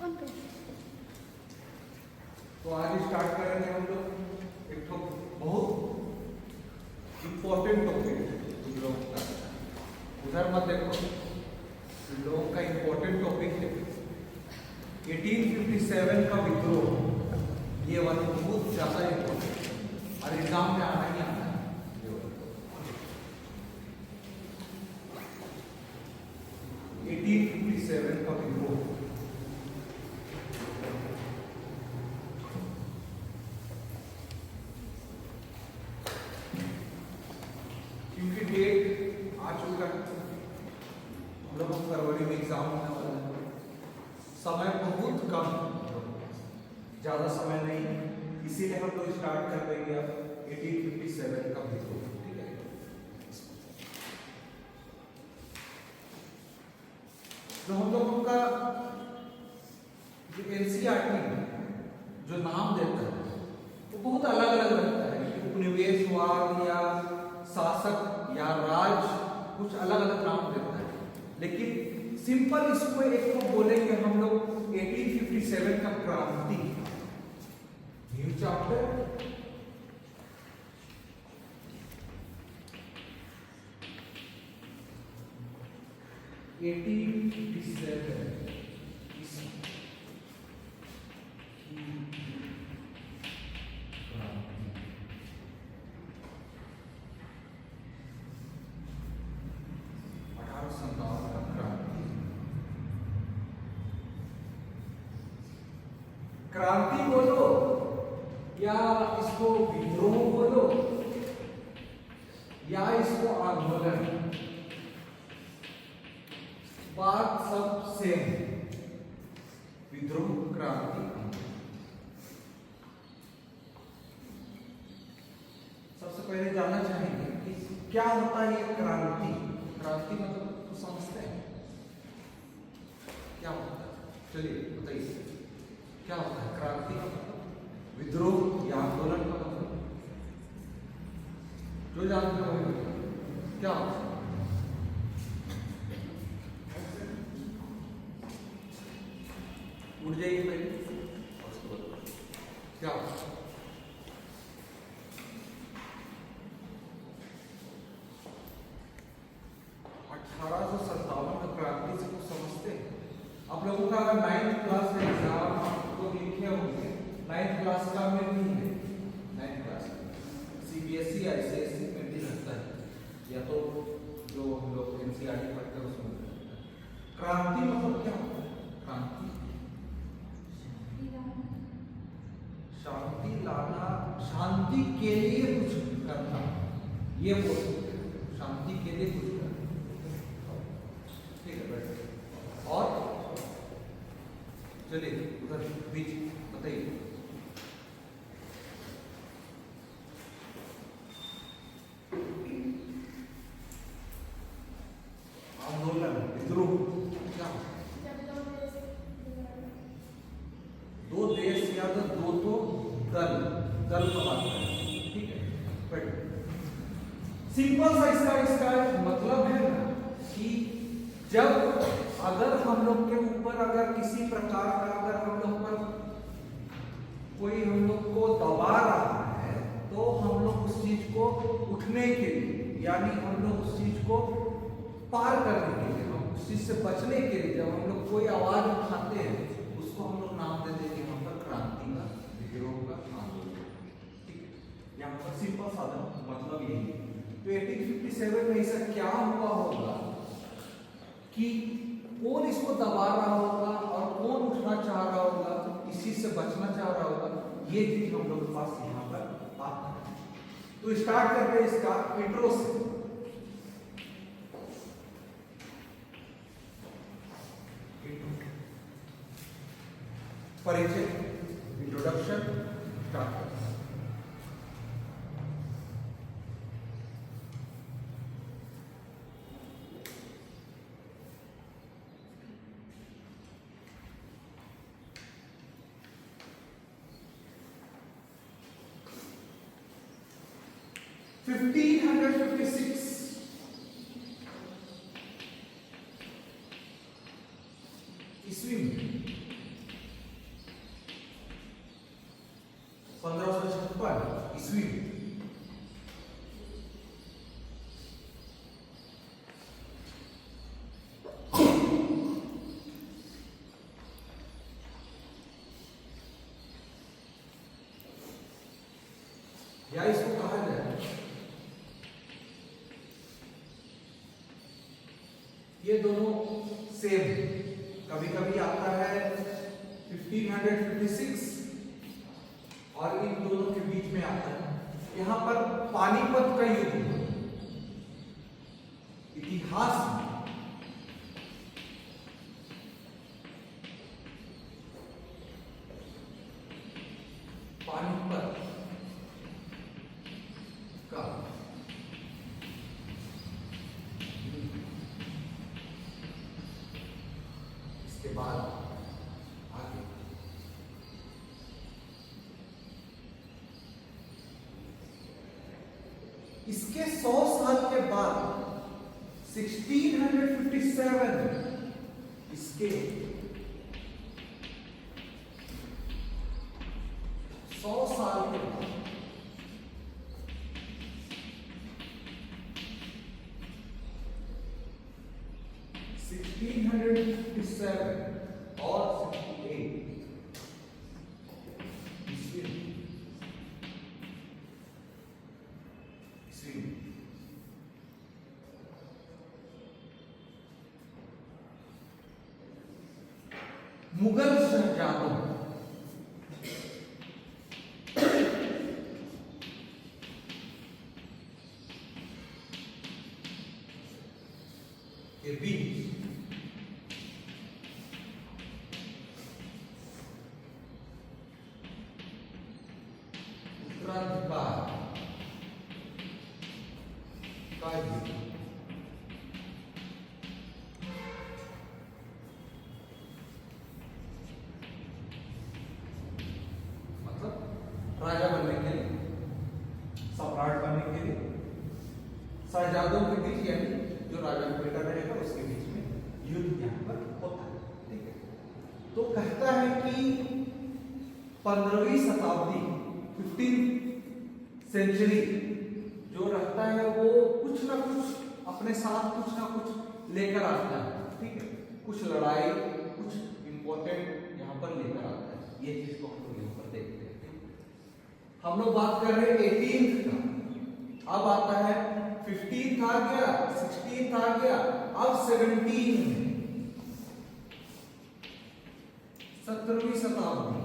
तो आज स्टार्ट करेंगे हम लोग एक तो बहुत इम्पोर्टेंट टॉपिक है तुम लोगों का। उधर मत देखो, तुम लोगों का इम्पोर्टेंट टॉपिक है 1857 का विद्रोह। ये वाला बहुत ज्यादा इम्पोर्टेंट है और एग्जाम में आना ही आना है। 1857 का विद्रोह क्योंकि डेट आ चुका है, हम लोग फरवरी में एग्जाम होने वाला है। समय बहुत कम, ज्यादा समय नहीं, इसीलिए हम लोग स्टार्ट कर देंगे अब 1857 का विद्रोह। ठीक है, जो हम लोगों का जो एनसीईआरटी जो नाम देता है वो बहुत अलग अलग रहता है। उपनिवेशवाद या शासक या राज कुछ अलग अलग नाम देता है, लेकिन सिंपल इसको एक को बोलेंगे हम लोग 1857 का क्रांति। न्यू चैप्टर क्रांति बोलो या इसको विद्रोह बोलो या इसको आंदोलन, बात सब सेम। विद्रोह, क्रांति, सबसे पहले जानना चाहेंगे कि क्या होता है ये क्रांति। क्रांति मतलब तो समझते हैं क्या होता है? चलिए बताइए क्या होता है क्रांति का मतलब, विद्रोह या आंदोलन का मतलब? जो जानते हो क्या होता है? उठ जाइए पहले क्या होता है? 1857 का क्रांति से कुछ समझते हैं आप लोगों का? अगर 9th क्लास का एग्जाम तो लिखे होंगे, 9th क्लास का में नहीं है। 9th क्लास सीबीएसई आईसीएसई में भी रहता है, या तो जो हम लोग एनसीईआरटी पढ़ते हैं उसमें रहता है। क्रांति मतलब क्या होता है? क्रांति शांति लाना, शांति के लिए कुछ करना, ये बोल सकते हैं। शांति के लिए कुछ करना, ठीक है बैठे। और चलिए उधर बीच बताइए। आंदोलन, विद्रोह क्या? दो देश या तो दो दल, दल का बात करें, ठीक है। बट सिंपल सा इसका मतलब है ना कि जब अगर हम लोग के ऊपर अगर किसी प्रकार का अगर हम लोग पर कोई हम लोग को दबा रहा है तो हम लोग उस चीज को उठने के लिए, यानी हम लोग उस चीज को पार करने के लिए, हम उस चीज से बचने के लिए जब हम लोग कोई आवाज उठाते हैं उसको हम लोग नाम दे देंगे यहाँ पर क्रांति का, विद्रोह का, आंदोलन। ठीक है, यहाँ पर सिंपल साधन मतलब यही है। तो 1857 में ऐसा क्या हुआ होगा कि कौन इसको दबा रहा होगा और कौन उठना चाह रहा होगा, इसी से बचना चाह रहा होगा, ये चीज हम लोग के पास यहाँ पर आता है। तो स्टार्ट करते हैं इसका इंट्रो से। परिचय, इंट्रोडक्शन स्टार्ट करते हैं। ईस्वी में 1556 ईस्वी में। या इसको कहा जाए, ये दोनों सेम, कभी कभी आता है 1556 और इन दोनों के बीच में आता है। यहां पर पानीपत का युद्ध हुआ। इतिहास में पानीपत का इसके बाद आगे इसके 100 साल के बाद 1657 इसके 100 साल के बाद 1657 और 68 ईस्वी मुगल शहजादों के बीच उत्तराधिकार का युद्ध। मतलब राजा बनने के लिए, सम्राट बनने के लिए शहजादों के बीच, यानी जो राजा का बेटा रहेगा उसके बीच में युद्ध यहाँ पर होता है। ठीक है, तो कहता है कि 15वीं शताब्दी 15th सेंचुरी जो रहता है वो कुछ ना कुछ अपने साथ कुछ ना कुछ लेकर आता है। ठीक है, कुछ लड़ाई, कुछ इंपॉर्टेंट यहाँ पर लेकर आता है। ये चीज को हम लोग यहाँ पर देखते हैं। हम लोग बात कर रहे हैं 18th का, अब आता है 15th आ गया, 16th आ गया, अब 17 17वीं शताब्दी